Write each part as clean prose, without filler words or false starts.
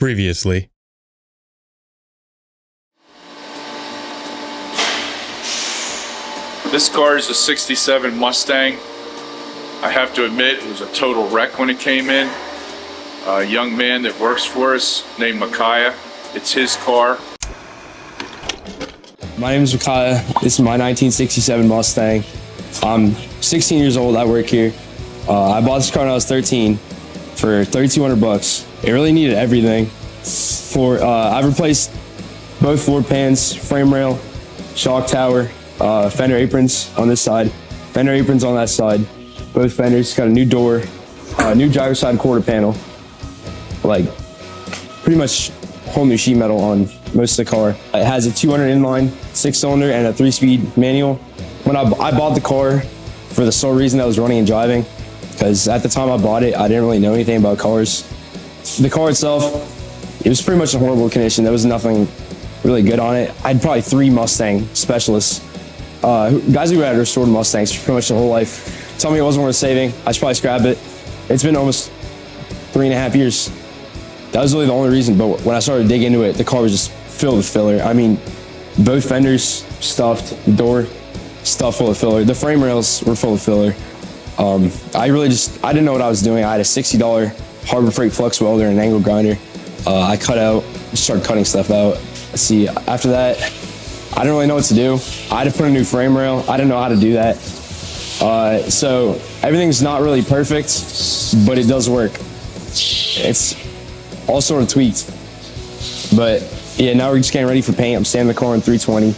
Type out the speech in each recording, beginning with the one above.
Previously. This car is a 67 Mustang. I have to admit, it was a total wreck when it came in. A young man that works for us named Micaiah. It's his car. My name is Micaiah. This is my 1967 Mustang. I'm 16 years old. I work here. I bought this car when I was 13 for $3,200. It really needed everything. I've replaced both floor pans, frame rail, shock tower, fender aprons on this side, fender aprons on that side. Both fenders, got a new door, new driver's side quarter panel, like pretty much whole new sheet metal on most of the car. It has a 200 inline 6-cylinder and a 3-speed manual. When I bought the car for the sole reason I was running and driving, because at the time I bought it, I didn't really know anything about cars. The car itself, it was pretty much in horrible condition. There was nothing really good on it. I had probably 3 Mustang specialists, guys who had restored Mustangs pretty much their whole life. Told me it wasn't worth saving. I should probably scrap it. It's been almost 3.5 years. That was really the only reason, but when I started to dig into it, the car was just filled with filler. I mean, both fenders stuffed, the door stuffed full of filler. The frame rails were full of filler. I didn't know what I was doing. I had a $60 Harbor Freight flux welder and an angle grinder. I started cutting stuff out. Let's see, after that, I didn't really know what to do. I had to put a new frame rail. I didn't know how to do that. So everything's not really perfect, but it does work. It's all sort of tweaked. But yeah, now we're just getting ready for paint. I'm standing the car in 320.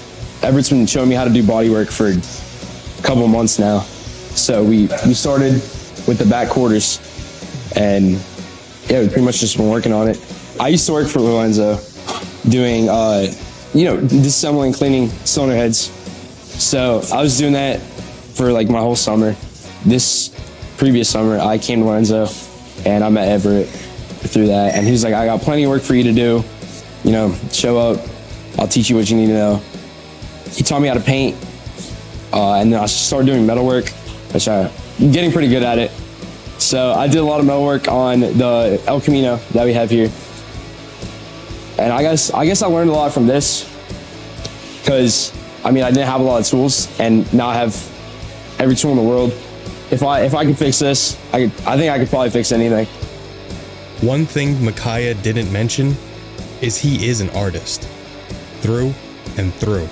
Everett's been showing me how to do body work for a couple of months now. So we started with the back quarters, and yeah, we've pretty much just been working on it. I used to work for Lorenzo doing, disassembling, cleaning cylinder heads. So I was doing that for like my whole summer. This previous summer, I came to Lorenzo and I met Everett through that. And he was like, I got plenty of work for you to do. Show up, I'll teach you what you need to know. He taught me how to paint. And then I started doing metal work, which I'm getting pretty good at it. So I did a lot of metal work on the El Camino that we have here. And I guess I learned a lot from this, because I didn't have a lot of tools, and now I have every tool in the world. If I could fix this, I think I could probably fix anything. One thing Micaiah didn't mention is he is an artist, through and through.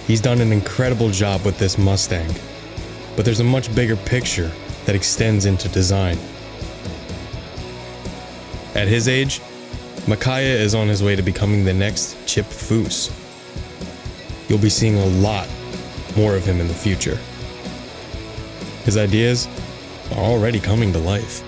He's done an incredible job with this Mustang, but there's a much bigger picture that extends into design. At his age, Micaiah is on his way to becoming the next Chip Foose. You'll be seeing a lot more of him in the future. His ideas are already coming to life.